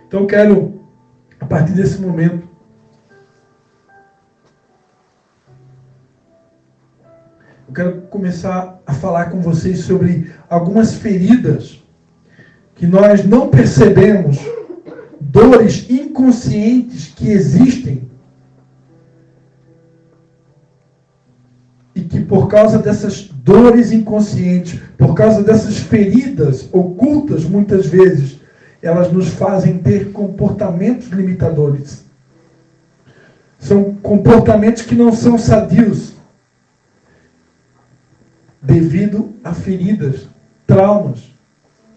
Então eu quero, a partir desse momento, eu quero começar a falar com vocês sobre algumas feridas que nós não percebemos, dores inconscientes que existem e que por causa dessas dores inconscientes, por causa dessas feridas ocultas muitas vezes, elas nos fazem ter comportamentos limitadores. São comportamentos que não são sadios, devido a feridas, traumas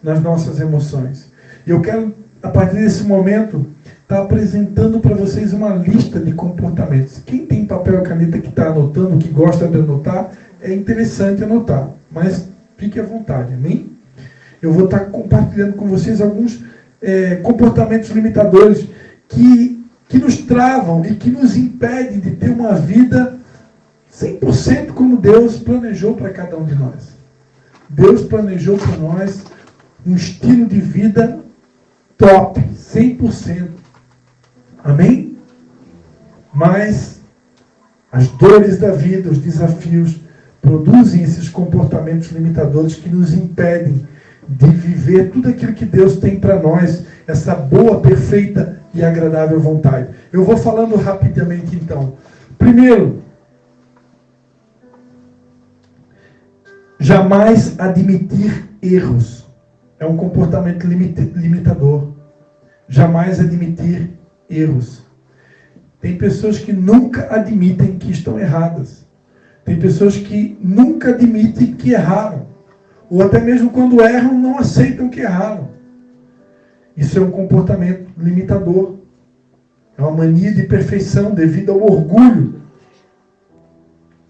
nas nossas emoções. E eu quero, a partir desse momento, estar apresentando para vocês uma lista de comportamentos. Quem tem papel e caneta que está anotando, que gosta de anotar, é interessante anotar, mas fique à vontade, amém? Eu vou estar compartilhando com vocês alguns comportamentos limitadores que nos travam e que nos impedem de ter uma vida 100% como Deus planejou para cada um de nós. Deus planejou para nós um estilo de vida top, 100%. Amém? Mas as dores da vida, os desafios, produzem esses comportamentos limitadores que nos impedem de viver tudo aquilo que Deus tem para nós, essa boa, perfeita e agradável vontade. Eu vou falando rapidamente então. Primeiro, jamais admitir erros. É um comportamento limitador. Jamais admitir erros. Tem pessoas que nunca admitem que estão erradas. Tem pessoas que nunca admitem que erraram. Ou até mesmo quando erram, não aceitam que erraram. Isso é um comportamento limitador. É uma mania de perfeição devido ao orgulho.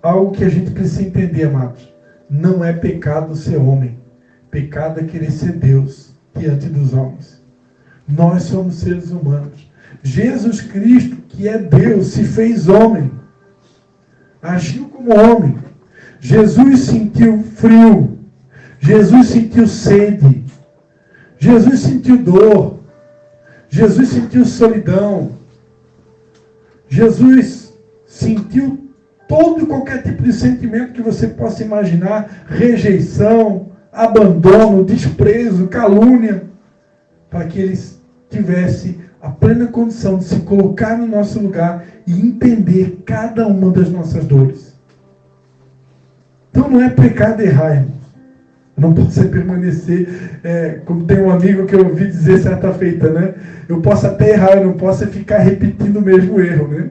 Algo que a gente precisa entender, amados. Não é pecado ser homem. Pecado é querer ser Deus diante dos homens. Nós somos seres humanos. Jesus Cristo, que é Deus, se fez homem. Agiu como homem. Jesus sentiu frio. Jesus sentiu sede. Jesus sentiu dor. Jesus sentiu solidão. Jesus sentiu todo e qualquer tipo de sentimento que você possa imaginar, rejeição, abandono, desprezo, calúnia, para que ele tivesse a plena condição de se colocar no nosso lugar e entender cada uma das nossas dores. Então não é pecado errar, irmãos. Não posso permanecer, como tem um amigo que eu ouvi dizer certa feita, né? Eu posso até errar, eu não posso ficar repetindo o mesmo erro, né?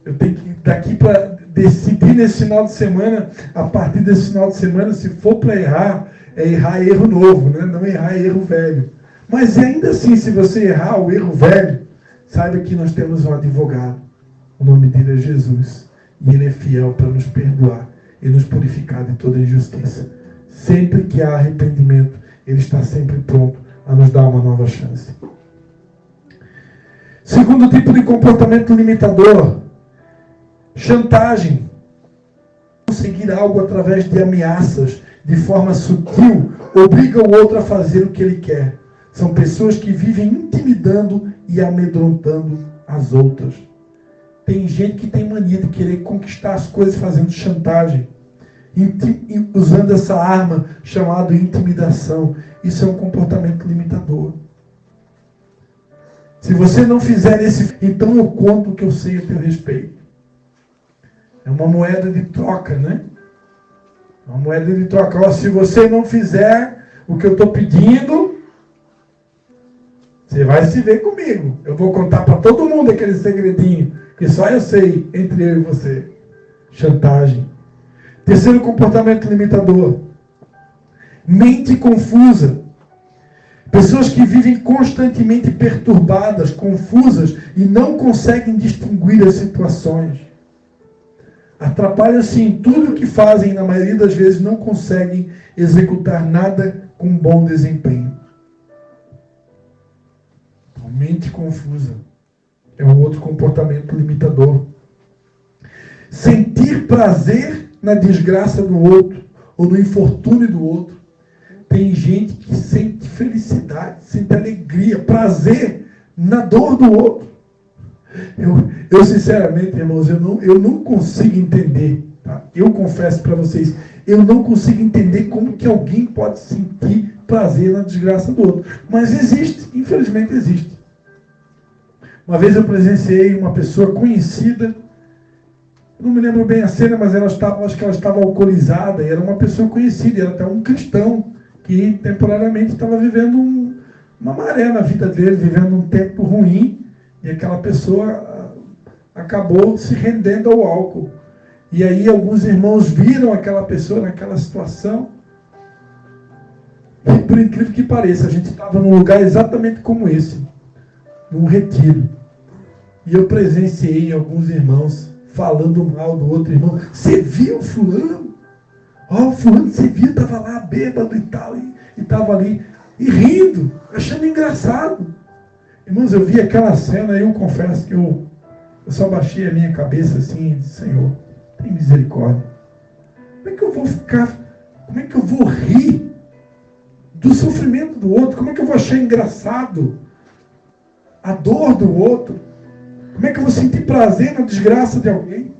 Eu tenho que, daqui para decidir nesse final de semana, a partir desse final de semana, se for para errar, é errar erro novo, né? Não errar erro velho. Mas ainda assim, se você errar o erro velho, saiba que nós temos um advogado. O nome dele é Jesus. E ele é fiel para nos perdoar e nos purificar de toda injustiça. Sempre que há arrependimento, ele está sempre pronto a nos dar uma nova chance. Segundo tipo de comportamento limitador, chantagem. Conseguir algo através de ameaças, de forma sutil, obriga o outro a fazer o que ele quer. São pessoas que vivem intimidando e amedrontando as outras. Tem gente que tem mania de querer conquistar as coisas fazendo chantagem, usando essa arma chamada intimidação. Isso é um comportamento limitador. Se você não fizer esse, então eu conto o que eu sei a teu respeito. É uma moeda de troca, né? Uma moeda de troca. Ó, se você não fizer o que eu estou pedindo, você vai se ver comigo. Eu vou contar para todo mundo aquele segredinho que só eu sei entre eu e você. Chantagem. Terceiro comportamento limitador. Mente confusa. Pessoas que vivem constantemente perturbadas, confusas e não conseguem distinguir as situações. Atrapalham-se em tudo o que fazem e na maioria das vezes não conseguem executar nada com bom desempenho. Mente confusa é um outro comportamento limitador. Sentir prazer na desgraça do outro ou no infortúnio do outro. Tem gente que sente felicidade, sente alegria, prazer na dor do outro. Eu sinceramente, irmãos, eu não consigo entender, tá? Eu confesso para vocês, eu não consigo entender como que alguém pode sentir prazer na desgraça do outro. Mas existe, infelizmente existe. Uma vez eu presenciei uma pessoa conhecida, não me lembro bem a cena, mas acho que ela estava alcoolizada, e era uma pessoa conhecida, era até um cristão, que temporariamente estava vivendo uma maré na vida dele, vivendo um tempo ruim, e aquela pessoa acabou se rendendo ao álcool. E aí alguns irmãos viram aquela pessoa naquela situação, e por incrível que pareça, a gente estava num lugar exatamente como esse, num retiro. E eu presenciei alguns irmãos falando mal do outro irmão. Você viu fulano? Ó, fulano, você viu, estava lá bêbado e tal, e estava ali, e rindo, achando engraçado. Irmãos, eu vi aquela cena e eu confesso que eu só baixei a minha cabeça assim e disse, Senhor, tem misericórdia. Como é que eu vou como é que eu vou rir do sofrimento do outro? Como é que eu vou achar engraçado a dor do outro? Como é que eu vou sentir prazer na desgraça de alguém?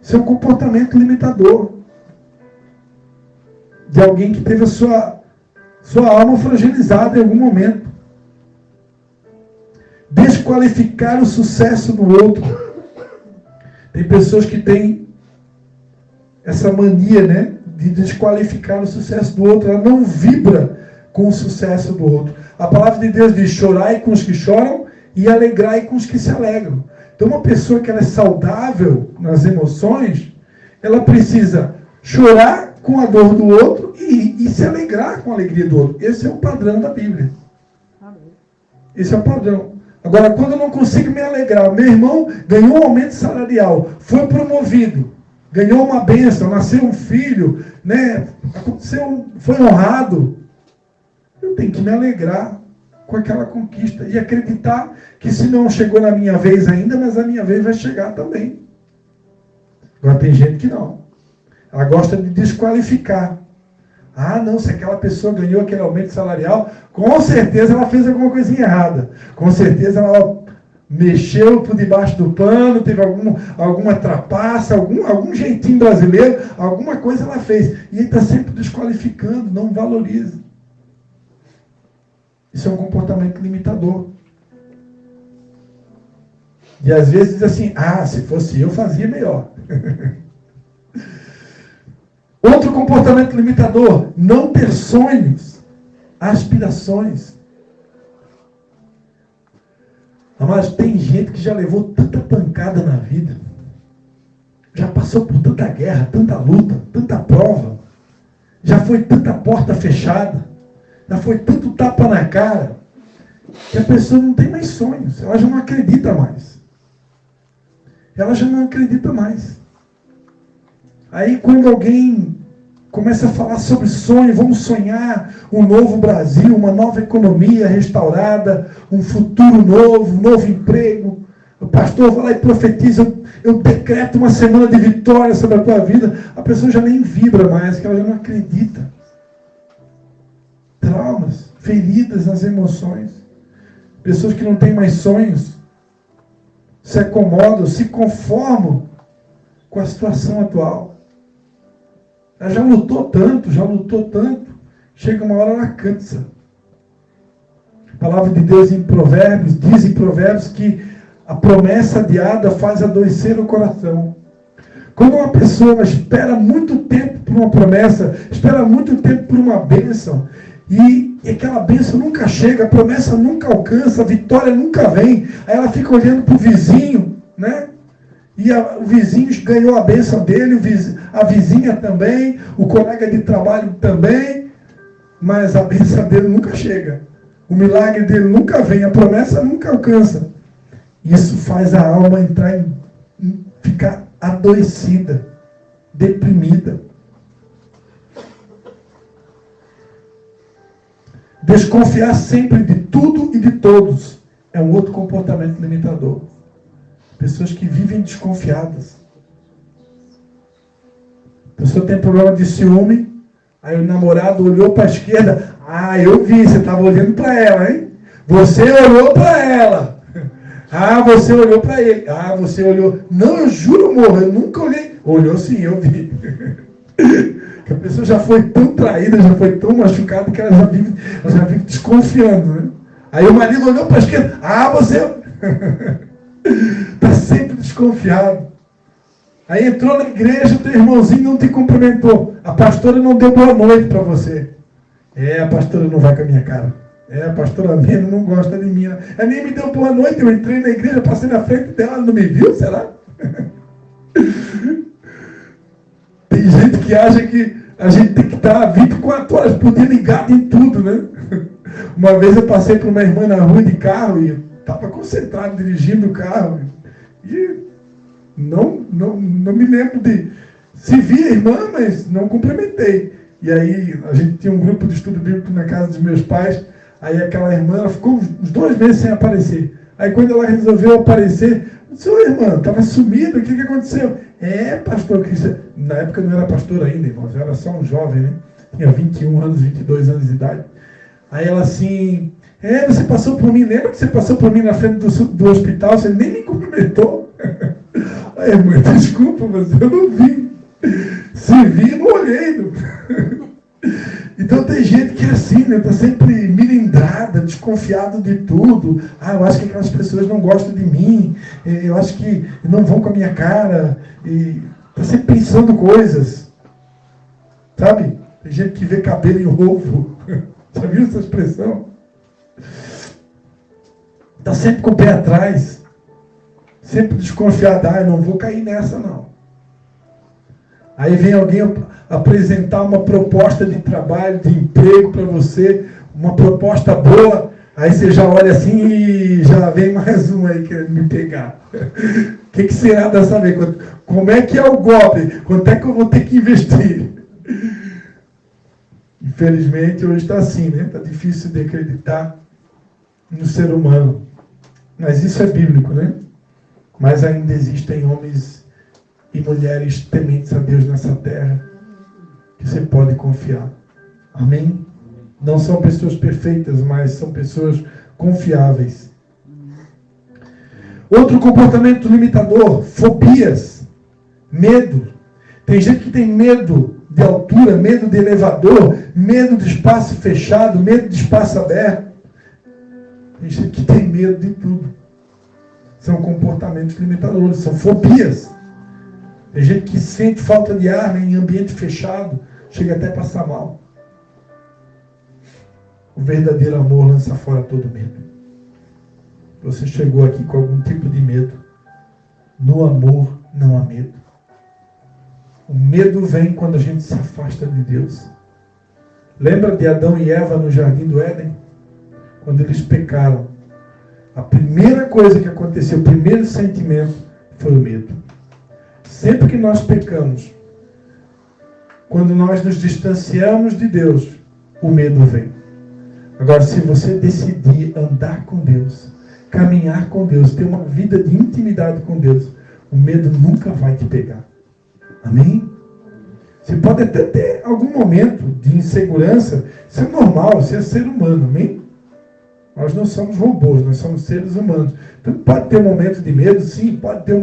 Isso é um comportamento limitador de alguém que teve a sua alma fragilizada em algum momento. Desqualificar o sucesso do outro. Tem pessoas que têm essa mania, né, de desqualificar o sucesso do outro. Ela não vibra com o sucesso do outro. A palavra de Deus diz, chorai com os que choram e alegrai com os que se alegram. Então uma pessoa que ela é saudável nas emoções, ela precisa chorar com a dor do outro e se alegrar com a alegria do outro. Esse é o padrão da Bíblia. Esse é o padrão. Agora, quando eu não consigo me alegrar, meu irmão ganhou um aumento salarial, foi promovido, ganhou uma bênção, nasceu um filho, né? Foi honrado. Eu tenho que me alegrar com aquela conquista e acreditar que se não chegou na minha vez ainda, mas a minha vez vai chegar também. Agora tem gente que não. Ela gosta de desqualificar. Ah, não, se aquela pessoa ganhou aquele aumento salarial, com certeza ela fez alguma coisinha errada. Com certeza ela mexeu por debaixo do pano, teve alguma trapaça, algum jeitinho brasileiro, alguma coisa ela fez. E ele está sempre desqualificando, não valoriza. Isso é um comportamento limitador. E às vezes diz assim, se fosse eu, fazia melhor. Outro comportamento limitador, não ter sonhos, aspirações. Mas tem gente que já levou tanta pancada na vida, já passou por tanta guerra, tanta luta, tanta prova, já foi tanta porta fechada, já foi tanto tapa na cara, que a pessoa não tem mais sonhos, ela já não acredita mais. Ela já não acredita mais. Aí quando alguém começa a falar sobre sonho, vamos sonhar um novo Brasil, uma nova economia restaurada, um futuro novo, um novo emprego. O pastor vai lá e profetiza, eu decreto uma semana de vitória sobre a tua vida. A pessoa já nem vibra mais, que ela já não acredita. Traumas, feridas nas emoções. Pessoas que não têm mais sonhos, se acomodam, se conformam com a situação atual. Ela já lutou tanto, chega uma hora ela cansa. A palavra de Deus em Provérbios, diz em Provérbios que a promessa adiada faz adoecer o coração. Quando uma pessoa espera muito tempo por uma promessa, espera muito tempo por uma bênção, e aquela bênção nunca chega, a promessa nunca alcança, a vitória nunca vem, aí ela fica olhando para o vizinho, né? E o vizinho ganhou a bênção dele, a vizinha também, o colega de trabalho também, mas a bênção dele nunca chega. O milagre dele nunca vem, a promessa nunca alcança. Isso faz a alma entrar ficar adoecida, deprimida. Desconfiar sempre de tudo e de todos é um outro comportamento limitador. Pessoas que vivem desconfiadas. A pessoa tem problema de ciúme, aí o namorado olhou para a esquerda, eu vi, você estava olhando para ela, hein? Você olhou para ela. Ah, você olhou para ele. Ah, você olhou. Não, eu juro, amor, eu nunca olhei. Olhou sim, eu vi. Que a pessoa já foi tão traída, já foi tão machucada que ela já vive desconfiando, né? Aí o marido olhou para a esquerda. Ah, você está sempre desconfiado. Aí entrou na igreja, teu irmãozinho não te cumprimentou. A pastora não deu boa noite para você. A pastora não vai com a minha cara. A pastora Mena não gosta de mim. Ela nem me deu boa noite, eu entrei na igreja, passei na frente dela, ela não me viu, será? Tem gente que acha que a gente tem que estar 24 horas por dia ligado em tudo, né? Uma vez eu passei por uma irmã na rua de carro e estava concentrado dirigindo o carro. E não me lembro de... Se vi a irmã, mas não cumprimentei. E aí a gente tinha um grupo de estudo bíblico na casa dos meus pais. Aí aquela irmã, ela ficou uns 2 meses sem aparecer. Aí quando ela resolveu aparecer, eu disse, ô irmã, estava sumida, o que aconteceu? Pastor Cristian, na época eu não era pastor ainda, irmãos, eu era só um jovem, né? Tinha 21 anos, 22 anos de idade. Aí ela assim, você passou por mim, lembra que você passou por mim na frente do hospital, você nem me cumprimentou? Aí, irmã, desculpa, mas eu não vi. Se vi, não olhei. Não. Então tem gente que é assim, né? Está sempre milindrada, desconfiado de tudo. Eu acho que aquelas pessoas não gostam de mim. Eu acho que não vão com a minha cara. Está sempre pensando coisas. Sabe? Tem gente que vê cabelo em ovo. Já viu essa expressão? Está sempre com o pé atrás. Sempre desconfiado. Eu não vou cair nessa, não. Aí vem alguém apresentar uma proposta de trabalho, de emprego para você, uma proposta boa, aí você já olha assim e já vem mais um aí querendo me pegar. O que será dessa vez? Como é que é o golpe? Quanto é que eu vou ter que investir? Infelizmente hoje está assim, né? Está difícil de acreditar no ser humano. Mas isso é bíblico, né? Mas ainda existem homens e mulheres tementes a Deus nessa terra, que você pode confiar. Amém? Não são pessoas perfeitas, mas são pessoas confiáveis. Outro comportamento limitador, fobias, medo. Tem gente que tem medo de altura, medo de elevador, medo de espaço fechado, medo de espaço aberto. Tem gente que tem medo de tudo. São comportamentos limitadores, são fobias. Tem gente que sente falta de ar, né, em ambiente fechado, chega até a passar mal. O verdadeiro amor lança fora todo medo. Você chegou aqui com algum tipo de medo. No amor não há medo. O medo vem quando a gente se afasta de Deus. Lembra de Adão e Eva no jardim do Éden? Quando eles pecaram. A primeira coisa que aconteceu, o primeiro sentimento foi o medo. Sempre que nós pecamos, quando nós nos distanciamos de Deus, o medo vem. Agora, se você decidir andar com Deus, caminhar com Deus, ter uma vida de intimidade com Deus, o medo nunca vai te pegar. Amém? Você pode até ter algum momento de insegurança, isso é normal, você é ser humano, amém? Nós não somos robôs, nós somos seres humanos. Então pode ter um momento de medo, sim, pode ter um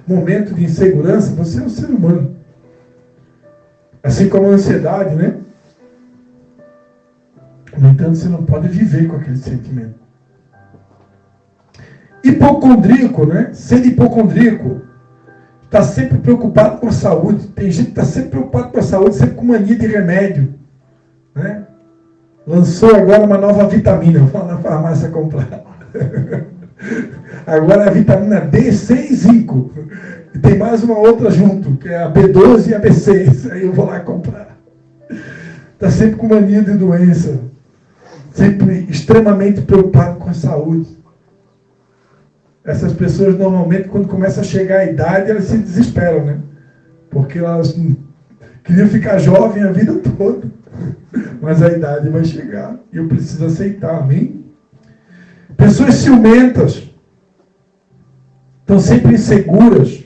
momento de insegurança, você é um ser humano. Assim como a ansiedade, né? No entanto, você não pode viver com aquele sentimento. Hipocondríaco, né? Sendo hipocondríaco, está sempre preocupado com a saúde. Tem gente que está sempre preocupado com a saúde, sempre com mania de remédio, né? Lançou agora uma nova vitamina. Vou lá na farmácia comprar. Agora é a vitamina D, C e zinco. E tem mais uma outra junto, que é a B12 e a B6. Aí eu vou lá comprar. Está sempre com mania de doença. Sempre extremamente preocupado com a saúde. Essas pessoas normalmente, quando começa a chegar a idade, elas se desesperam, né? Porque elas queriam ficar jovem a vida toda. Mas a idade vai chegar e eu preciso aceitar, amém? Pessoas ciumentas estão sempre inseguras,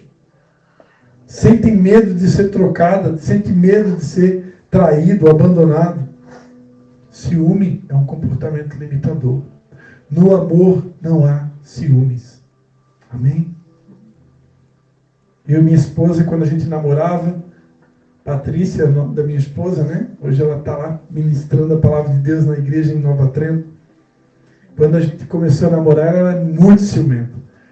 sentem medo de ser trocada, sentem medo de ser traído, abandonado. Ciúme é um comportamento limitador. No amor não há ciúmes. Amém? Eu e minha esposa, quando a gente namorava, Patrícia, o nome da minha esposa, né? Hoje ela está lá ministrando a palavra de Deus na igreja em Nova Trento. Quando a gente começou a namorar, ela era muito ciumenta.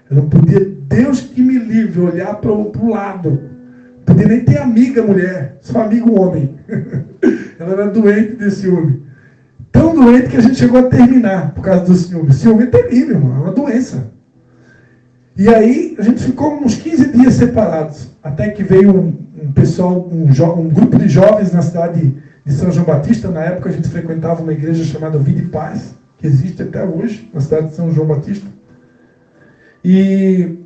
Eu não podia, Deus que me livre, olhar para o lado. Não podia nem ter amiga mulher, só amigo homem. Ela era doente de ciúme. Tão doente que a gente chegou a terminar por causa do ciúme. Ciúme é terrível, irmão, é uma doença. E aí a gente ficou uns 15 dias separados. Até que veio um pessoal, um grupo de jovens na cidade de São João Batista. Na época a gente frequentava uma igreja chamada Vida e Paz, que existe até hoje, na cidade de São João Batista. E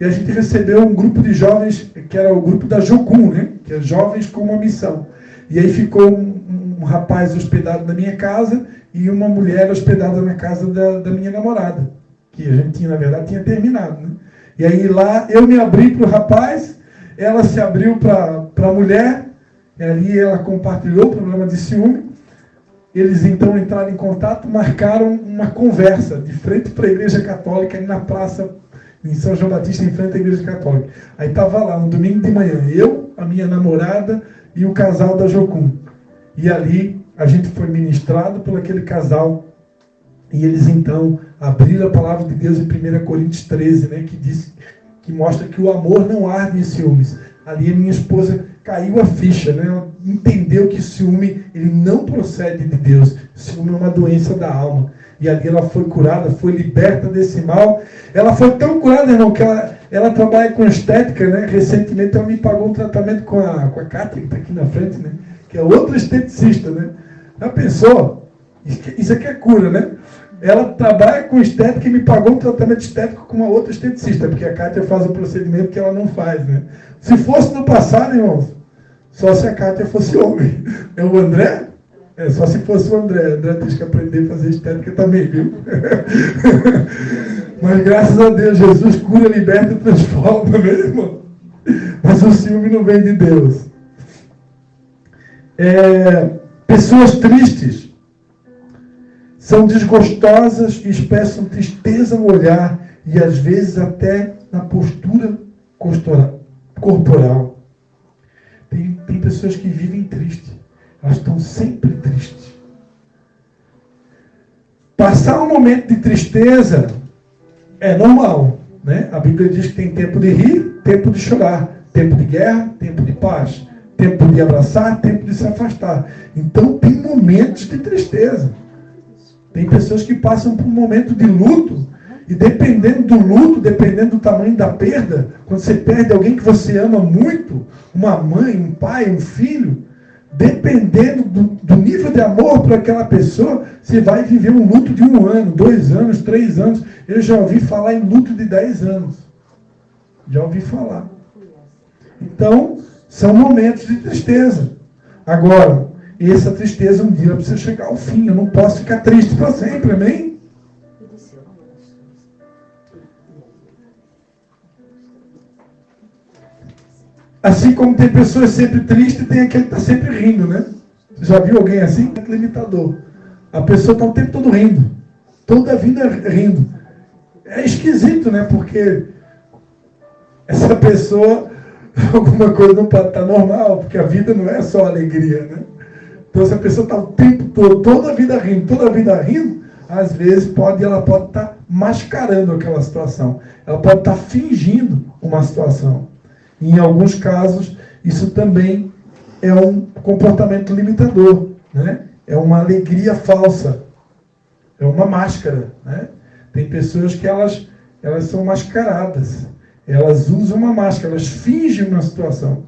a gente recebeu um grupo de jovens, que era o grupo da Jocum, né? Que é Jovens com uma Missão. E aí ficou um rapaz hospedado na minha casa e uma mulher hospedada na casa da minha namorada, que a gente tinha, na verdade, tinha terminado, né? E aí lá eu me abri para o rapaz, ela se abriu para a mulher, e ali ela compartilhou o problema de ciúme. Eles então entraram em contato, marcaram uma conversa de frente para a Igreja Católica, na praça em São João Batista, em frente à Igreja Católica. Aí estava lá, um domingo de manhã, eu, a minha namorada e o casal da Jocum. E ali a gente foi ministrado por aquele casal. E eles então abriram a palavra de Deus em 1 Coríntios 13, né, que mostra que o amor não arde em ciúmes. Ali a minha esposa caiu a ficha, né? Ela entendeu que ciúme ele não procede de Deus. Ciúme é uma doença da alma. E ali ela foi curada, foi liberta desse mal. Ela foi tão curada, irmão, que ela trabalha com estética, né? Recentemente ela me pagou um tratamento com a Kátia, que está aqui na frente, né? Que é outra esteticista, né? Já pensou? Isso aqui é cura, né? Ela trabalha com estética e me pagou um tratamento estético com uma outra esteticista, porque a Kátia faz um procedimento que ela não faz, né? Se fosse no passado, irmãos, só se a Kátia fosse homem. É o André? É, só se fosse o André. André tem que aprender a fazer estética também, viu? Mas graças a Deus, Jesus cura, liberta e transforma, meu irmão. Mas o ciúme não vem de Deus. Pessoas tristes são desgostosas e expressam tristeza no olhar e às vezes até na postura corporal. Tem pessoas que vivem tristes. Elas estão sempre tristes. Passar um momento de tristeza é normal, né? A Bíblia diz que tem tempo de rir, tempo de chorar, tempo de guerra, tempo de paz, tempo de abraçar, tempo de se afastar. Então tem momentos de tristeza. Tem pessoas que passam por um momento de luto, e dependendo do luto, dependendo do tamanho da perda, quando você perde alguém que você ama muito, uma mãe, um pai, um filho, dependendo do nível de amor para aquela pessoa, você vai viver um luto de 1 ano, 2 anos, 3 anos. Eu já ouvi falar em luto de 10 anos. Já ouvi falar. Então, são momentos de tristeza. Agora, essa tristeza um dia precisa chegar ao fim. Eu não posso ficar triste para sempre, amém? Assim como tem pessoas sempre tristes, tem aquele que está sempre rindo, né? Você já viu alguém assim? É limitador. A pessoa está o tempo todo rindo. Toda a vida rindo. É esquisito, né? Porque essa pessoa, alguma coisa não pode estar normal, porque a vida não é só alegria, né? Então essa pessoa está o tempo todo, toda a vida rindo, às vezes ela pode estar mascarando aquela situação. Ela pode estar fingindo uma situação. E em alguns casos, isso também é um comportamento limitador, né? É uma alegria falsa. É uma máscara, né? Tem pessoas que elas são mascaradas. Elas usam uma máscara, elas fingem uma situação.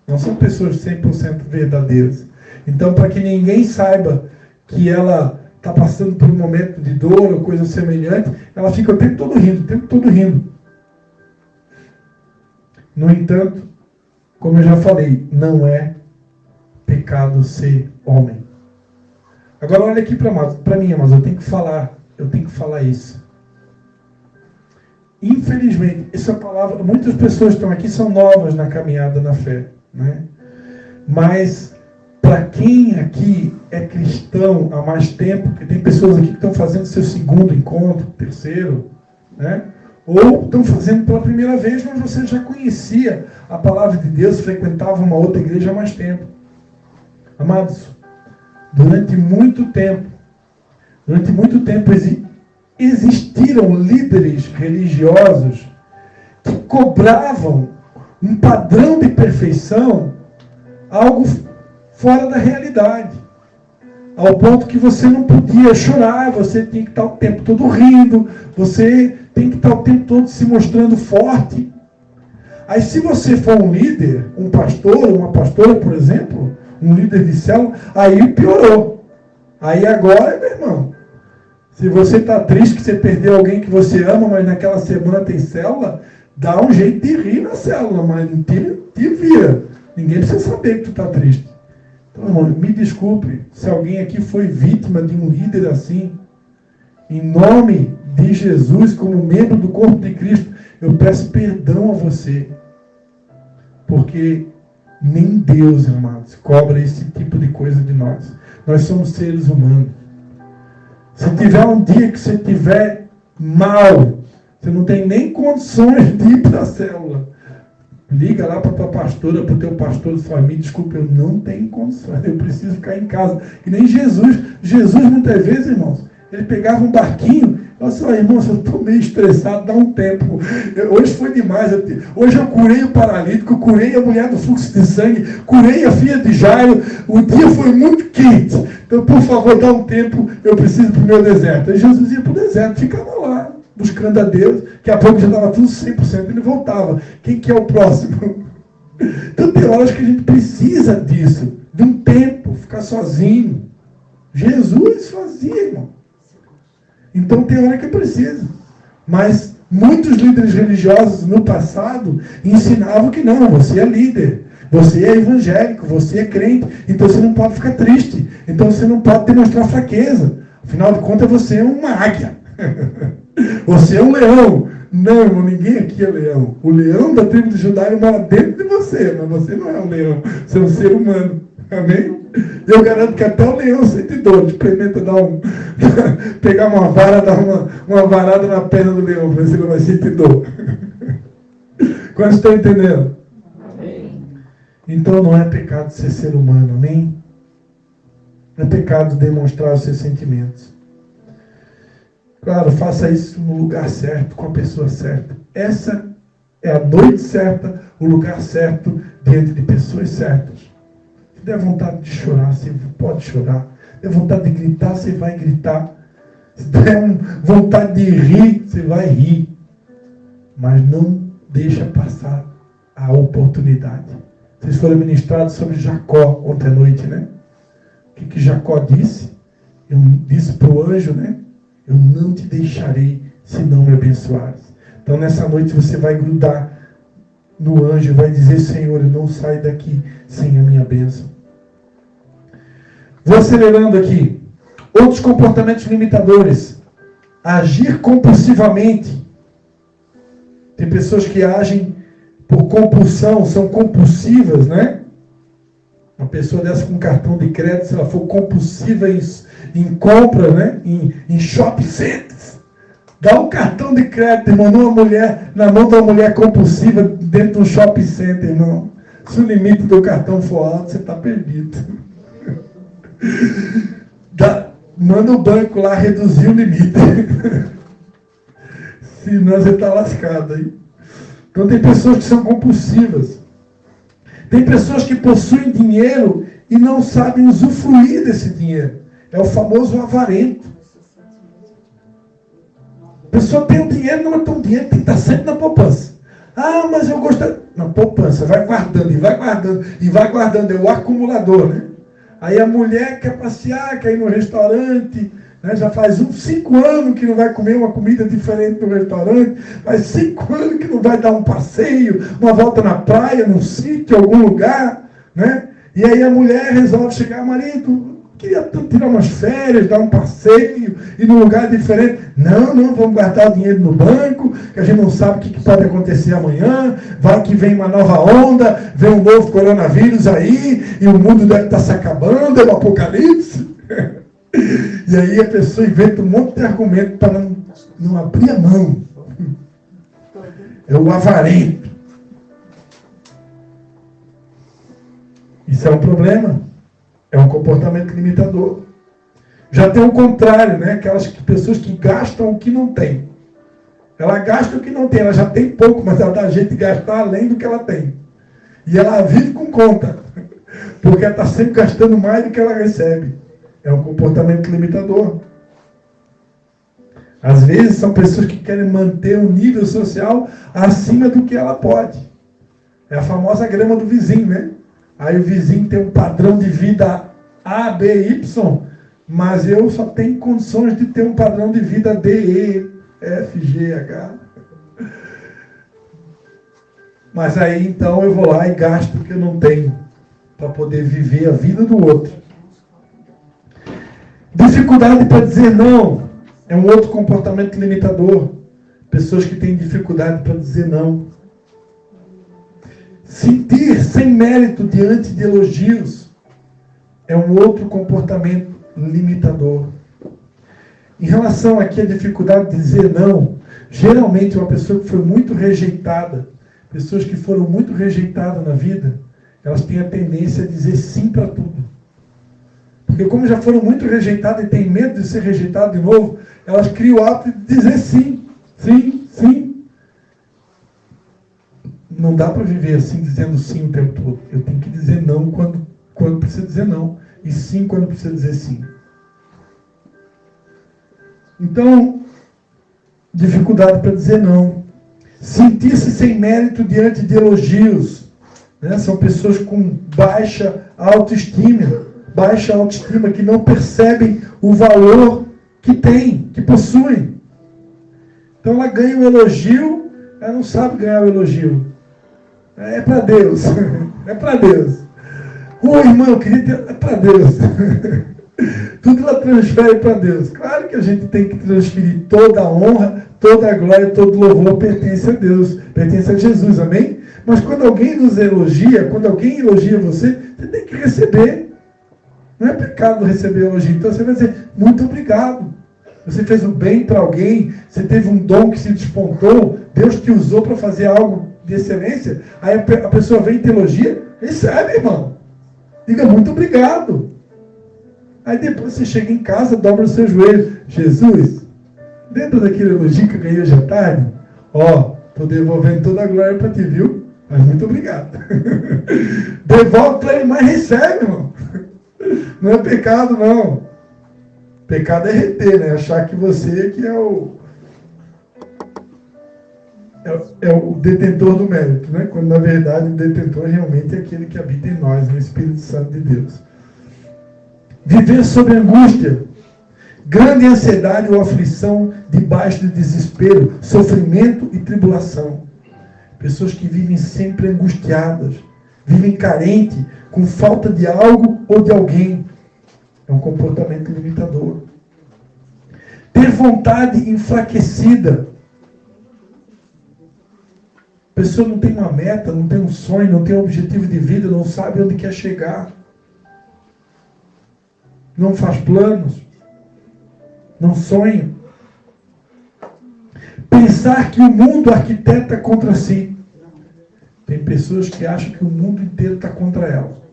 Não são pessoas 100% verdadeiras. Então, para que ninguém saiba que ela está passando por um momento de dor ou coisa semelhante, ela fica o tempo todo rindo. No entanto, como eu já falei, não é pecado ser homem. Agora olha aqui para mim, mas eu tenho que falar isso. Infelizmente, essa palavra, muitas pessoas que estão aqui são novas na caminhada na fé, né? Mas Para quem aqui é cristão há mais tempo, porque tem pessoas aqui que estão fazendo seu segundo encontro, terceiro, né? Ou estão fazendo pela primeira vez, mas você já conhecia a palavra de Deus, frequentava uma outra igreja há mais tempo. Amados, durante muito tempo existiram líderes religiosos que cobravam um padrão de perfeição, algo fora da realidade. Ao ponto que você não podia chorar, você tinha que estar o tempo todo rindo, você tem que estar o tempo todo se mostrando forte. Aí se você for um líder, um pastor, uma pastora, por exemplo, um líder de célula, aí piorou. Aí agora, meu irmão, se você está triste que você perdeu alguém que você ama, mas naquela semana tem célula, dá um jeito de rir na célula, mas não te vira. Ninguém precisa saber que tu está triste. Então, irmão, me desculpe se alguém aqui foi vítima de um líder assim. Em nome de Jesus, como membro do corpo de Cristo, eu peço perdão a você. Porque nem Deus, irmãos, cobra esse tipo de coisa de nós. Nós somos seres humanos. Se tiver um dia que você estiver mal, você não tem nem condições de ir para a célula, liga lá para a tua pastora, para o teu pastor de família, desculpa, eu não tenho condições, eu preciso ficar em casa. Que nem Jesus. Jesus, muitas vezes, irmãos, ele pegava um barquinho, eu falei assim, irmãos, eu estou meio estressado, dá um tempo. Hoje foi demais. Hoje eu curei o paralítico, curei a mulher do fluxo de sangue, curei a filha de Jairo. O dia foi muito quente. Então, por favor, dá um tempo, eu preciso para o meu deserto. Aí Jesus ia para o deserto, ficava lá, buscando a Deus. Daqui a pouco já estava tudo 100%, ele voltava. Quem que é o próximo? Então, tem horas que a gente precisa disso, de um tempo, ficar sozinho. Jesus fazia, irmão. Então tem hora que precisa. Mas muitos líderes religiosos no passado ensinavam que não, você é líder, você é evangélico, você é crente, então você não pode ficar triste, então você não pode demonstrar fraqueza. Afinal de contas, você é uma águia. Você é um leão. Não, irmão, ninguém aqui é leão. O leão da tribo de Judá mora dentro de você, mas você não é um leão, você é um ser humano. Amém? Eu garanto que até o leão sente dor. Experimenta pegar uma vara, dar uma varada na perna do leão, para ver se ele vai sentir dor. Quantos estão entendendo? Amém. Então não é pecado ser ser humano, amém? Não é pecado demonstrar os seus sentimentos. Claro, faça isso no lugar certo, com a pessoa certa. Essa é a noite certa, o lugar certo, diante de pessoas certas. Se der vontade de chorar, você pode chorar. Se der vontade de gritar, você vai gritar. Se der vontade de rir, você vai rir. Mas não deixa passar a oportunidade. Vocês foram ministrados sobre Jacó ontem à noite, né? O que Jacó disse? Eu disse para o anjo, né? Eu não te deixarei se não me abençoares. Então nessa noite você vai grudar no anjo e vai dizer, Senhor, eu não saio daqui sem a minha bênção. Vou acelerando aqui. Outros comportamentos limitadores. Agir compulsivamente. Tem pessoas que agem por compulsão, são compulsivas, né? Uma pessoa dessa com cartão de crédito, se ela for compulsiva em compra, né? Em shopping centers, dá um cartão de crédito, irmão, na mão de uma mulher compulsiva dentro de um shopping center, irmão. Se o limite do cartão for alto, você está perdido. Manda o banco lá reduzir o limite. Senão você está lascado aí. Então tem pessoas que são compulsivas. Tem pessoas que possuem dinheiro e não sabem usufruir desse dinheiro. É o famoso avarento. A pessoa tem o dinheiro, não tem o dinheiro, tem que estar sempre na poupança. Ah, mas eu gosto na poupança, vai guardando, e vai guardando, e vai guardando, é o acumulador, né? Aí a mulher quer passear, quer ir no restaurante, né? Já faz 5 anos que não vai comer uma comida diferente no restaurante, faz 5 anos que não vai dar um passeio, uma volta na praia, num sítio, algum lugar, né? E aí a mulher resolve chegar, marido, o queria tanto tirar umas férias, dar um passeio, ir num lugar diferente. Não, vamos guardar o dinheiro no banco, que a gente não sabe o que pode acontecer amanhã, vai que vem uma nova onda, vem um novo coronavírus aí, e o mundo deve estar se acabando, é o apocalipse. E aí a pessoa inventa um monte de argumento para não abrir a mão. É o avarento. Isso é um problema. É um comportamento limitador. Já tem o contrário, né? Aquelas pessoas que gastam o que não tem. Ela gasta o que não tem, ela já tem pouco, mas ela dá jeito de gastar além do que ela tem. E ela vive com conta, porque ela está sempre gastando mais do que ela recebe. É um comportamento limitador. Às vezes são pessoas que querem manter um nível social acima do que ela pode. É a famosa grama do vizinho, né? Aí o vizinho tem um padrão de vida A, B, Y, mas eu só tenho condições de ter um padrão de vida D, E, F, G, H. Mas aí então eu vou lá e gasto o que eu não tenho para poder viver a vida do outro. Dificuldade para dizer não é um outro comportamento limitador. Pessoas que têm dificuldade para dizer não. Sentir sem mérito diante de elogios é um outro comportamento limitador. Em relação aqui à dificuldade de dizer não, geralmente uma pessoa que foi muito rejeitada, pessoas que foram muito rejeitadas na vida, elas têm a tendência a dizer sim para tudo. Porque como já foram muito rejeitadas e têm medo de ser rejeitadas de novo, elas criam o hábito de dizer sim, sim, sim. Não dá para viver assim, dizendo sim o tempo todo. Eu tenho que dizer não quando precisa dizer não. E sim quando precisa dizer sim. Então, dificuldade para dizer não. Sentir-se sem mérito diante de elogios. Né? São pessoas com baixa autoestima, que não percebem o valor que têm, que possuem. Então ela ganha um elogio, ela não sabe ganhar o elogio. É para Deus. É para Deus. Ô irmão, eu queria ter... É para Deus. Tudo ela transfere para Deus. Claro que a gente tem que transferir toda a honra, toda a glória, todo o louvor pertence a Deus, pertence a Jesus, amém? Mas quando alguém nos elogia, quando alguém elogia você, você tem que receber. Não é pecado receber elogio. Então você vai dizer, muito obrigado. Você fez o bem para alguém, você teve um dom que se despontou, Deus te usou para fazer algo de excelência, aí a pessoa vem e te elogia, recebe, irmão. Diga muito obrigado. Aí depois você chega em casa, dobra o seu joelho. Jesus, dentro daquele elogio que eu ganhei hoje à tarde, estou devolvendo toda a glória para ti, viu? Mas muito obrigado. Devolve para ele, mas recebe, irmão. Não é pecado, não. Pecado é reter, né? Achar que você que é o detentor do mérito, né? Quando na verdade o detentor realmente é aquele que habita em nós, no Espírito Santo de Deus. Viver sob angústia, grande ansiedade ou aflição, debaixo de desespero, sofrimento e tribulação. Pessoas que vivem sempre angustiadas, vivem carentes, com falta de algo ou de alguém. É um comportamento limitador. Ter vontade enfraquecida. A pessoa não tem uma meta, não tem um sonho, não tem um objetivo de vida, não sabe onde quer chegar. Não faz planos. Não sonha. Pensar que o mundo arquiteta contra si. Tem pessoas que acham que o mundo inteiro está contra ela.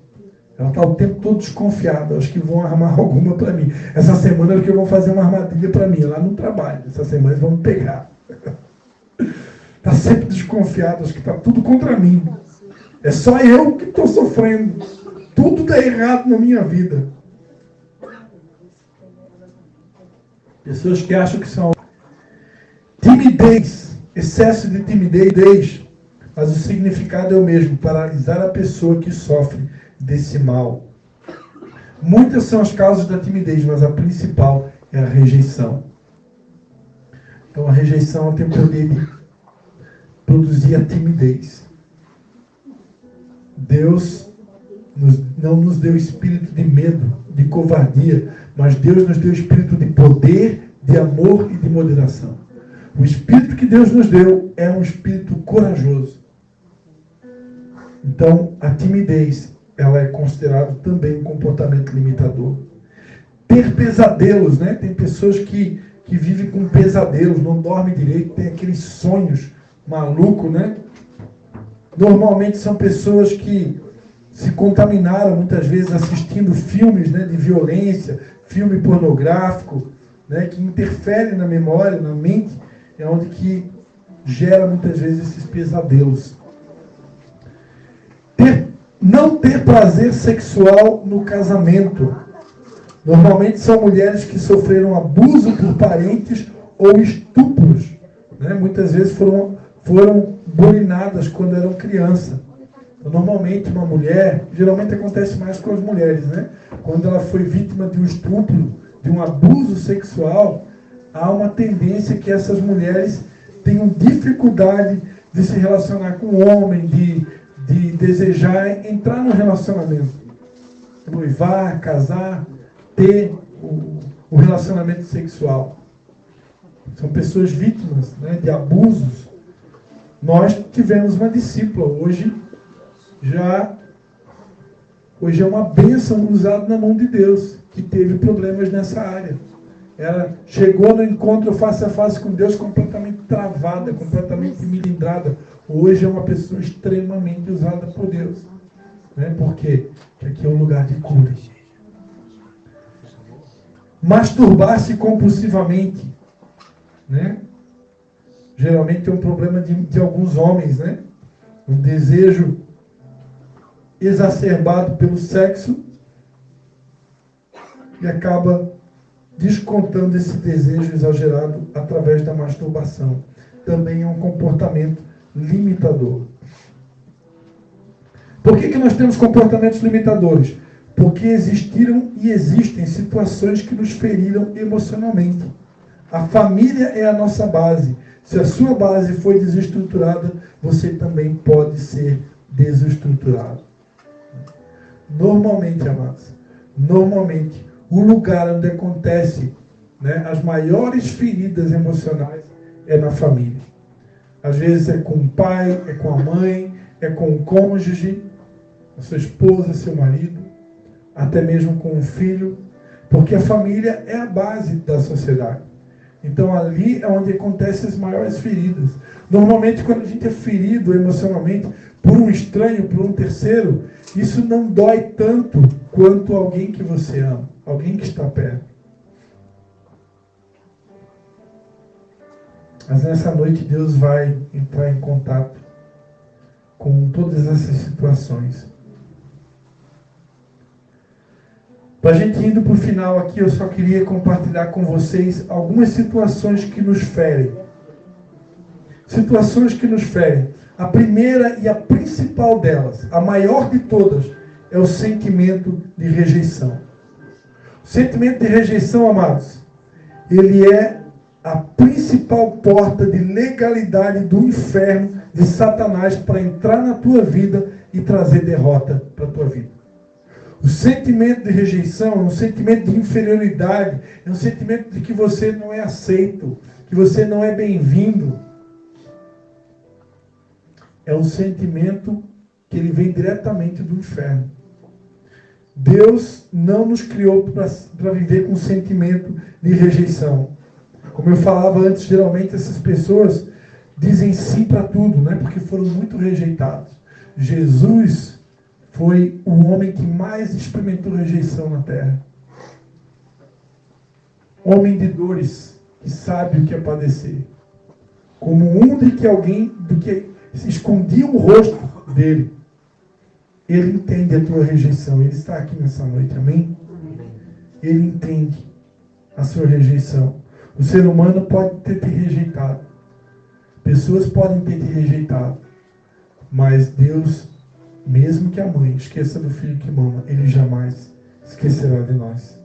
Ela está o tempo todo desconfiada. Acho que vão armar alguma para mim. Essa semana que eu vou fazer uma armadilha para mim, lá no trabalho. Essa semana eles vão me pegar. Está sempre desconfiado. Acho que está tudo contra mim. É só eu que estou sofrendo. Tudo dá errado na minha vida. Pessoas que acham que são... Timidez. Excesso de timidez. Mas o significado é o mesmo. Paralisar a pessoa que sofre desse mal. Muitas são as causas da timidez, mas a principal é a rejeição. Então a rejeição tem o poder de produzir a timidez. Deus não nos deu espírito de medo, de covardia, mas Deus nos deu espírito de poder, de amor e de moderação. O espírito que Deus nos deu é um espírito corajoso. Então, a timidez, ela é considerada também um comportamento limitador. Ter pesadelos, né? Tem pessoas que vivem com pesadelos, não dormem direito, tem aqueles sonhos malucos, né? Normalmente são pessoas que se contaminaram muitas vezes assistindo filmes, né, de violência, filme pornográfico, né, que interferem na memória, na mente, é onde que gera muitas vezes esses pesadelos. Não ter prazer sexual no casamento. Normalmente são mulheres que sofreram abuso por parentes ou estupros, né? Muitas vezes foram bulinadas quando eram criança. Então, normalmente uma mulher, geralmente acontece mais com as mulheres, né? Quando ela foi vítima de um estupro, de um abuso sexual, há uma tendência que essas mulheres tenham dificuldade de se relacionar com o homem, de desejar entrar no relacionamento, noivar, casar, ter o relacionamento sexual. São pessoas vítimas, né, de abusos. Nós tivemos uma discípula, hoje é uma bênção usada na mão de Deus, que teve problemas nessa área. Ela chegou no encontro face a face com Deus completamente travada, completamente melindrada. Hoje é uma pessoa extremamente usada por Deus. Né? Por quê? Porque aqui é um lugar de cura. Masturbar-se compulsivamente. Né? Geralmente é um problema de alguns homens. Né? Um desejo exacerbado pelo sexo e acaba descontando esse desejo exagerado através da masturbação. Também é um comportamento limitador. Por que nós temos comportamentos limitadores? Porque existiram e existem situações que nos feriram emocionalmente. A família é a nossa base. Se a sua base foi desestruturada, você também pode ser desestruturado. Normalmente, amados, o lugar onde acontece, né, as maiores feridas emocionais é na família. Às vezes é com o pai, é com a mãe, é com o cônjuge, a sua esposa, seu marido, até mesmo com o filho, porque a família é a base da sociedade. Então ali é onde acontecem as maiores feridas. Normalmente quando a gente é ferido emocionalmente por um estranho, por um terceiro, isso não dói tanto quanto alguém que você ama, alguém que está perto. Mas nessa noite Deus vai entrar em contato com todas essas situações. Para a gente indo para o final aqui, eu só queria compartilhar com vocês algumas situações que nos ferem. Situações que nos ferem. A primeira e a principal delas, a maior de todas, é o sentimento de rejeição. O sentimento de rejeição, amados, ele é a principal porta de legalidade do inferno, de Satanás, para entrar na tua vida e trazer derrota para a tua vida. O sentimento de rejeição é um sentimento de inferioridade, é um sentimento de que você não é aceito, que você não é bem-vindo. É um sentimento que ele vem diretamente do inferno. Deus não nos criou para viver com sentimento de rejeição. Como eu falava antes, geralmente essas pessoas dizem sim para tudo, né? Porque foram muito rejeitados. Jesus foi o homem que mais experimentou rejeição na terra. Homem de dores, que sabe o que é padecer. Como um de que alguém do que se escondia o rosto dele. Ele entende a tua rejeição. Ele está aqui nessa noite, amém? Ele entende a sua rejeição. O ser humano pode ter te rejeitado. Pessoas podem ter te rejeitado. Mas Deus, mesmo que a mãe esqueça do filho que mama, Ele jamais esquecerá de nós.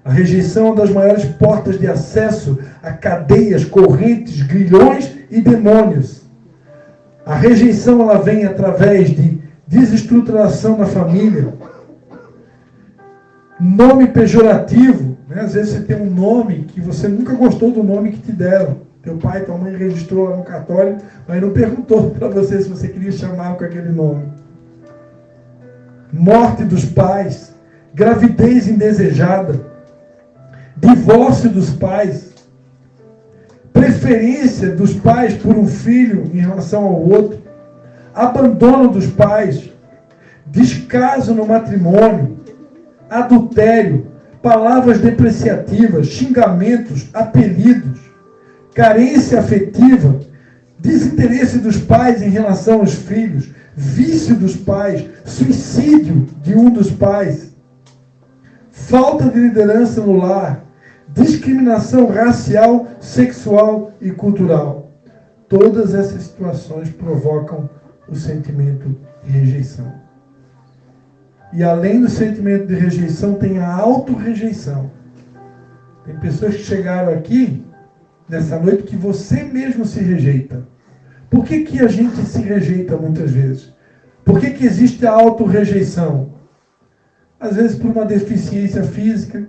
A rejeição é uma das maiores portas de acesso a cadeias, correntes, grilhões e demônios. A rejeição ela vem através de desestruturação na família. Nome pejorativo, né? Às vezes você tem um nome que você nunca gostou do nome que te deram. Teu pai, tua mãe registrou lá no cartório, mas não perguntou para você se você queria chamar com aquele nome. Morte dos pais, gravidez indesejada, divórcio dos pais, preferência dos pais por um filho em relação ao outro, abandono dos pais, descaso no matrimônio, adultério, palavras depreciativas, xingamentos, apelidos, carência afetiva, desinteresse dos pais em relação aos filhos, vício dos pais, suicídio de um dos pais, falta de liderança no lar, discriminação racial, sexual e cultural. Todas essas situações provocam o sentimento de rejeição. E além do sentimento de rejeição, tem a autorrejeição. Tem pessoas que chegaram aqui nessa noite que você mesmo se rejeita. Por que que a gente se rejeita muitas vezes? Por que que existe a autorrejeição? Às vezes por uma deficiência física.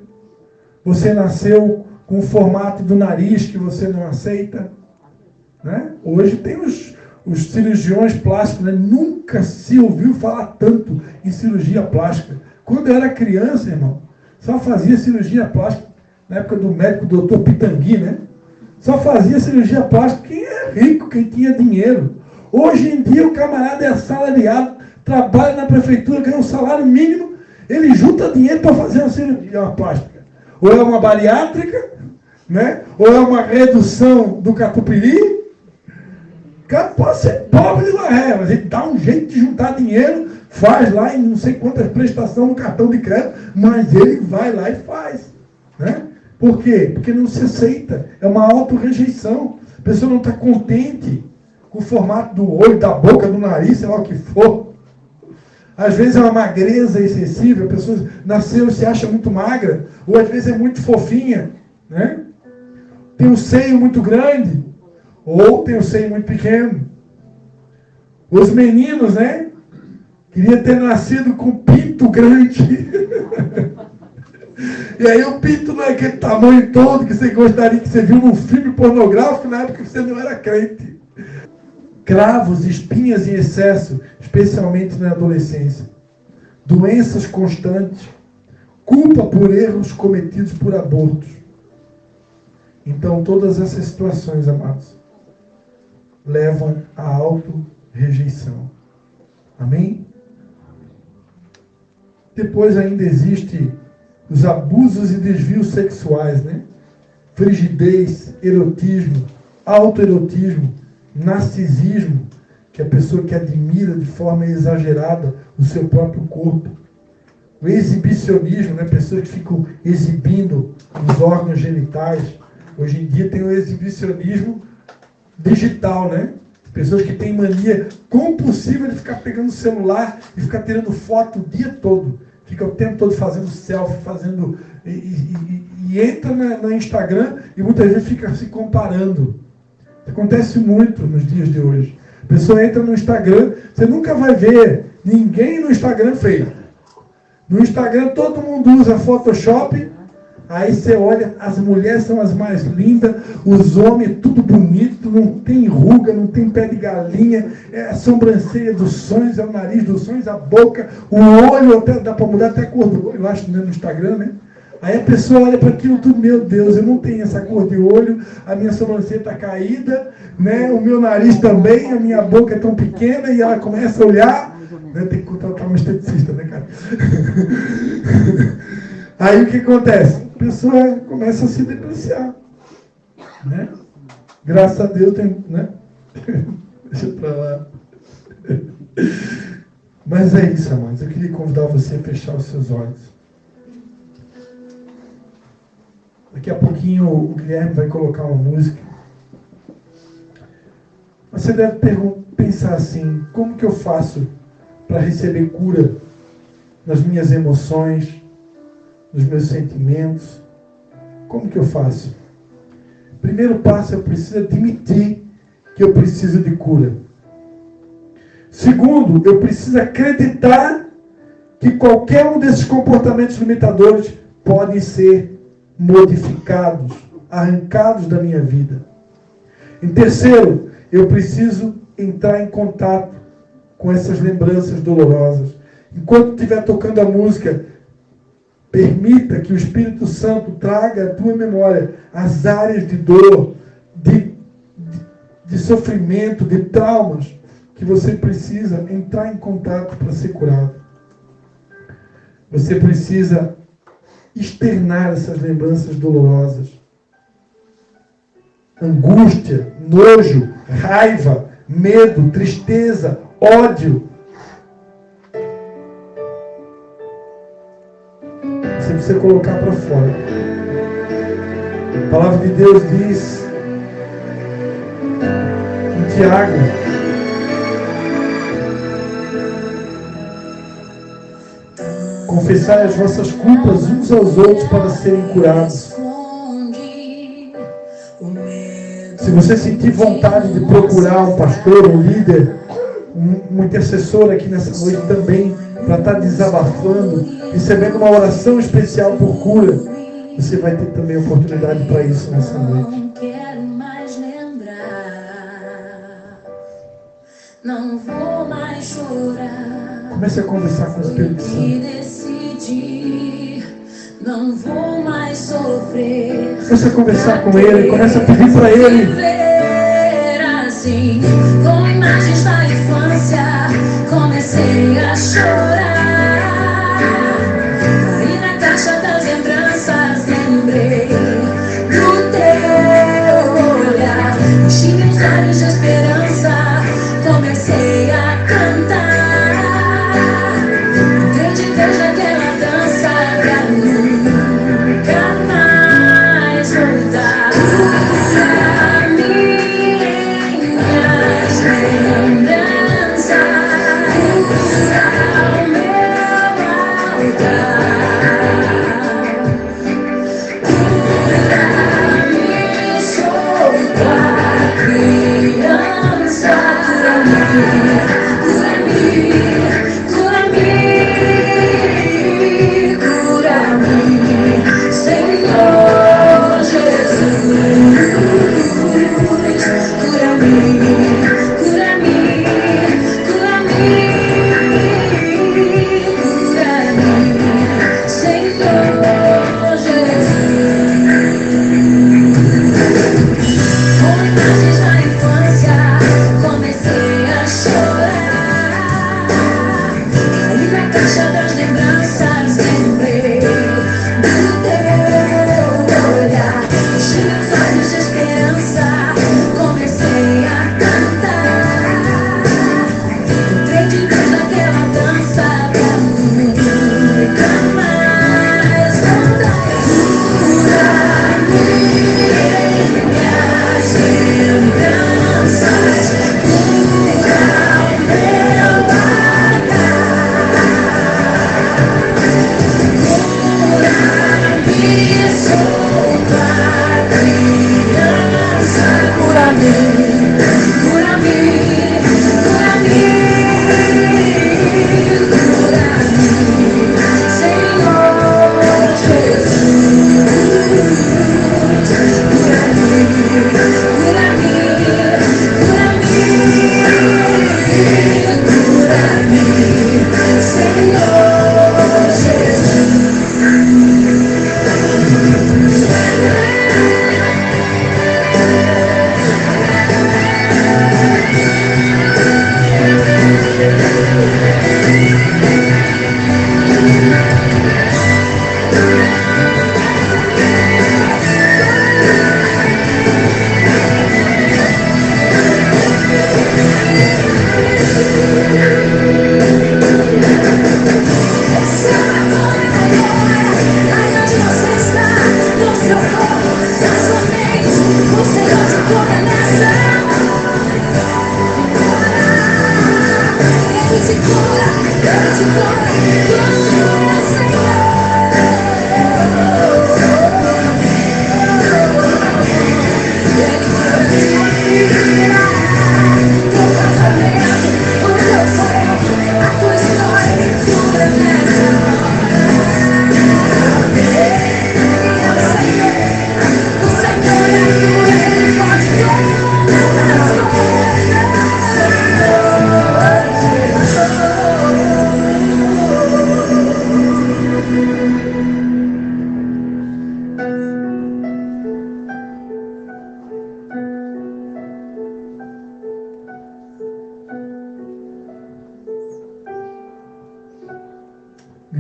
Você nasceu com o formato do nariz que você não aceita. Né? Hoje tem os cirurgiões plásticos, né? Nunca se ouviu falar tanto em cirurgia plástica. Quando eu era criança, irmão, só fazia cirurgia plástica, na época do médico Dr. Pitangui, né? Só fazia cirurgia plástica quem é rico, quem tinha dinheiro. Hoje em dia o camarada é assalariado, trabalha na prefeitura, ganha um salário mínimo, ele junta dinheiro para fazer uma cirurgia plástica. Ou é uma bariátrica, né? Ou é uma redução do catupiry. O cara pode ser pobre de maré, mas ele dá um jeito de juntar dinheiro, faz lá em não sei quantas prestações no cartão de crédito, mas ele vai lá e faz. Né? Por quê? Porque não se aceita. É uma autorrejeição. A pessoa não está contente com o formato do olho, da boca, do nariz, sei lá o que for. Às vezes é uma magreza excessiva, a pessoa nasceu e se acha muito magra, ou às vezes é muito fofinha, né? Tem um seio muito grande, ou tem um seio muito pequeno. Os meninos, né? Queria ter nascido com pinto grande. E aí o pinto não é aquele tamanho todo que você gostaria, que você viu num filme pornográfico na época que você não era crente. Cravos, espinhas em excesso, especialmente na adolescência. Doenças constantes. Culpa por erros cometidos por abortos. Então, todas essas situações, amados, levam à auto-rejeição. Amém? Depois ainda existe os abusos e desvios sexuais, né? Frigidez, erotismo, autoerotismo, narcisismo, que é a pessoa que admira de forma exagerada o seu próprio corpo. O exibicionismo, né? Pessoas que ficam exibindo os órgãos genitais. Hoje em dia tem o exibicionismo digital, né? Pessoas que têm mania compulsiva de ficar pegando o celular e ficar tirando foto o dia todo. Fica o tempo todo fazendo selfie, fazendo... E entra no Instagram e muitas vezes fica se comparando. Acontece muito nos dias de hoje. A pessoa entra no Instagram, você nunca vai ver ninguém no Instagram feio. No Instagram todo mundo usa Photoshop, aí você olha, as mulheres são as mais lindas, os homens tudo bonito, não tem ruga, não tem pé de galinha, é a sobrancelha dos sonhos, é o nariz dos sonhos, a boca, o olho, até, dá para mudar até a cor do olho, eu acho, né, no Instagram, né? Aí a pessoa olha para aquilo tudo, meu Deus, eu não tenho essa cor de olho, a minha sobrancelha está caída, né? O meu nariz também, a minha boca é tão pequena, e ela começa a olhar, né? Tem que contratar um esteticista, né, cara? Aí o que acontece? A pessoa começa a se depreciar, né? Graças a Deus tem, né? Deixa pra lá. Mas é isso, amados. Eu queria convidar você a fechar os seus olhos. Daqui a pouquinho o Guilherme vai colocar uma música. Você deve pensar assim, como que eu faço para receber cura nas minhas emoções, nos meus sentimentos? Como que eu faço? Primeiro passo, eu preciso admitir que eu preciso de cura. Segundo, eu preciso acreditar que qualquer um desses comportamentos limitadores podem ser modificados, arrancados da minha vida. Em terceiro, eu preciso entrar em contato com essas lembranças dolorosas. Enquanto estiver tocando a música, permita que o Espírito Santo traga à tua memória as áreas de dor, de sofrimento, de traumas, que você precisa entrar em contato para ser curado. Você precisa externar essas lembranças dolorosas. Angústia, nojo, raiva, medo, tristeza, ódio. Você precisa colocar para fora. A palavra de Deus diz em Tiago, confessai as vossas culpas uns aos outros para serem curados. Se você sentir vontade de procurar um pastor, um líder, um intercessor aqui nessa noite também, para estar desabafando, recebendo uma oração especial por cura, você vai ter também oportunidade para isso nessa noite. Não vou mais chorar. Comece a conversar com o Espírito Santo. Não vou mais sofrer. Comece a conversar com Ele, comece a pedir para Ele. Assim, com imagens da infância, comecei a chorar. Aí na caixa das lembranças lembrei do teu olhar. Enchi meus olhos de esperança, comecei a cantar. Entendi Deus naquela dança pra nunca mais voltar. Criança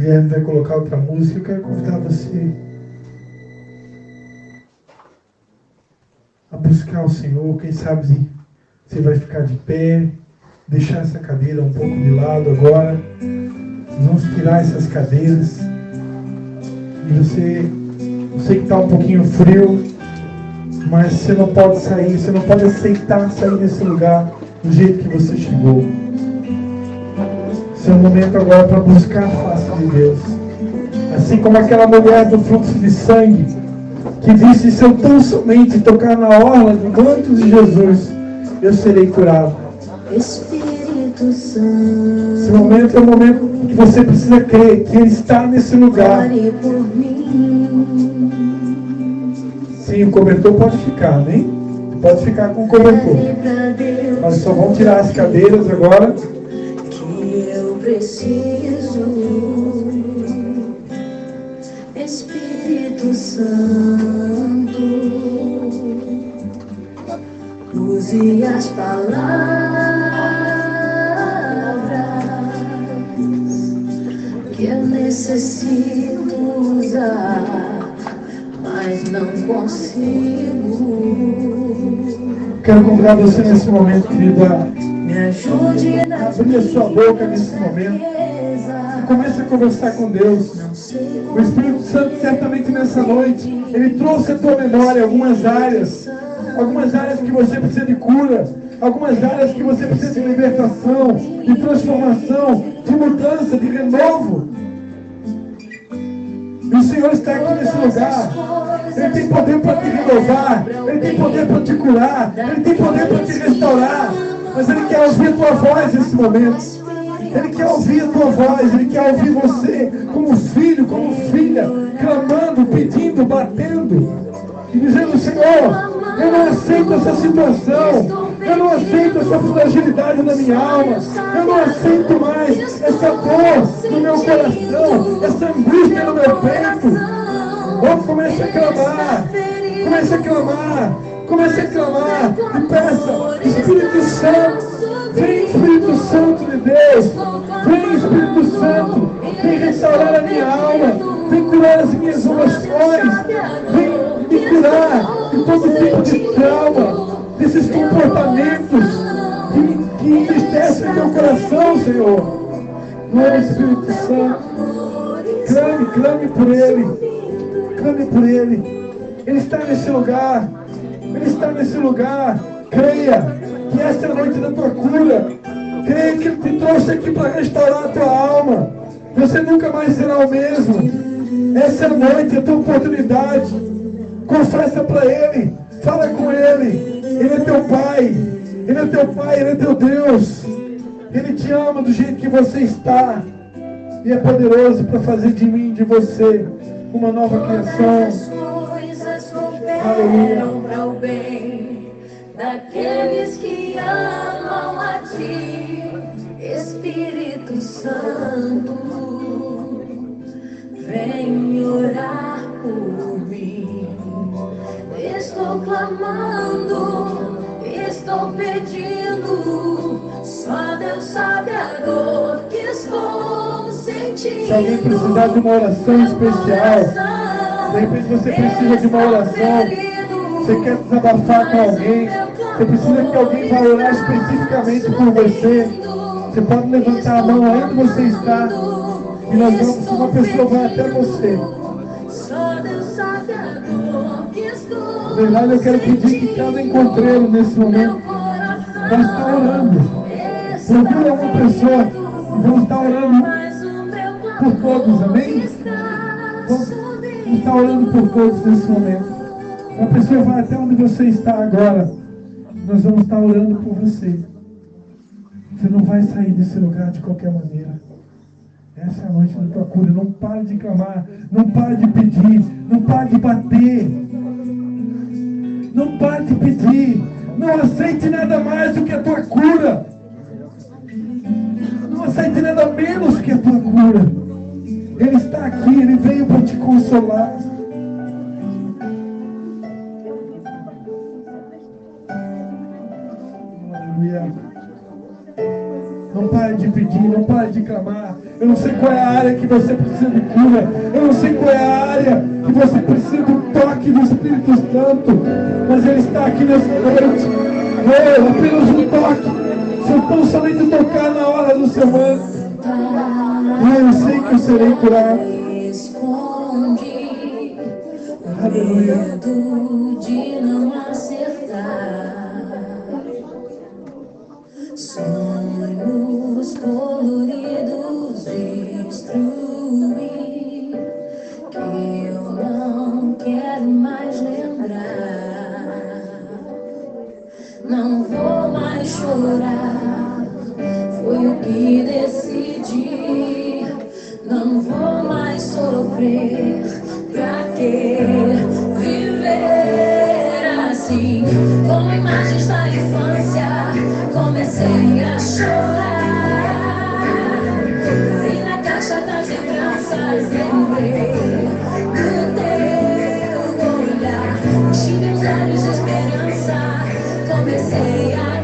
Guilherme vai colocar outra música. Eu quero convidar você a buscar o Senhor. Quem sabe você vai ficar de pé, deixar essa cadeira um pouco de lado agora. Vamos tirar essas cadeiras. E você que está um pouquinho frio, mas você não pode sair, você não pode aceitar sair desse lugar do jeito que você chegou. Esse é o momento agora para buscar a face de Deus. Assim como aquela mulher do fluxo de sangue, que disse: se eu tão somente tocar na orla do manto de Jesus, eu serei curado. Espírito Santo, Esse momento é o momento que você precisa crer que Ele está nesse lugar. ore por mim. Sim, o cobertor pode ficar, né? Pode ficar com o cobertor. Nós só vamos tirar as cadeiras agora. Que eu preciso, Espírito Santo, use as palavras que eu necessito usar, mas não consigo. Quero convidar você nesse momento, querido, a Me ajude a abrir a sua boca nesse momento. Comece a conversar com Deus. O Espírito Santo certamente nessa noite, Ele trouxe à tua memória algumas áreas que você precisa de cura, algumas áreas que você precisa de libertação, de transformação, de mudança, de renovo. E o Senhor está aqui nesse lugar. Ele tem poder para te renovar, Ele tem poder para te curar, Ele tem poder para te restaurar. Mas Ele quer ouvir a tua voz nesse momento. Ele quer ouvir a tua voz, Ele quer ouvir você como filho, como filha, clamando, pedindo, batendo e dizendo: Senhor, eu não aceito essa situação, eu não aceito essa fragilidade na minha alma, eu não aceito mais essa dor no meu coração, essa angústia no meu peito. Oh, comece a clamar, comece a clamar, comece a clamar e peça: Espírito Santo, vem Espírito Santo de Deus, vem Espírito Santo, vem restaurar a minha alma, vem curar as minhas emoções, vem me curar de todo tipo de trauma, desses comportamentos que entristecem o teu coração, Senhor. Glória, Espírito Santo. Clame por Ele. Clame por Ele. Ele está nesse lugar. Ele está nesse lugar. Creia que esta é a noite da tua cura. Creia que Ele te trouxe aqui para restaurar a tua alma. Você nunca mais será o mesmo. Essa é a noite, a tua oportunidade. Confessa para Ele. Fala com Ele. Ele é teu Pai. Ele é teu Pai, Ele é teu Deus. Ele te ama do jeito que você está. E é poderoso para fazer de mim, de você, uma nova criação. As coisas cooperam para o bem daqueles que amam a Ti, Espírito Santo. Vem orar por mim. Estou clamando, estou pedindo. Só Deus sabe a dor que estou sentindo. Se alguém precisar de uma oração especial, de repente você precisa de uma oração, você quer desabafar com alguém, você precisa que alguém vá orar especificamente por você, você pode levantar a mão aí onde você está e nós vamos, uma pessoa vai até você. Na verdade, eu quero pedir que cada encontreiro nesse momento vai estar orando. Procura uma pessoa e vamos estar orando por todos, amém? Vamos estar orando por todos nesse momento. Uma pessoa vai até onde você está agora. Nós vamos estar orando por você. Você não vai sair desse lugar de qualquer maneira. Essa é a noite da tua cura. Não pare de clamar, não pare de pedir, não pare de bater. Não pare de pedir. Não aceite nada mais do que a tua cura. Não aceite nada menos que a tua cura. Ele está aqui, Ele veio para te consolar. Aleluia. Não pare de pedir, não pare de clamar. Eu não sei qual é a área que você precisa de cura. Eu não sei qual é a área que você precisa do toque do Espírito Santo. Mas Ele está aqui nessa noite. Oh, apenas um toque. Se eu tão somente tocar na hora do seu manto, eu sei que eu serei curado. Aleluia. De não acertar. Sonhos coloridos destruir, que eu não quero mais lembrar. Não vou mais chorar, foi o que decidi. Não vou mais sofrer, pra que viver assim? Com imagens da infância comecei a chorar, e na caixa das lembranças lembrei do teu olhar. Enchi meus olhos de esperança, comecei a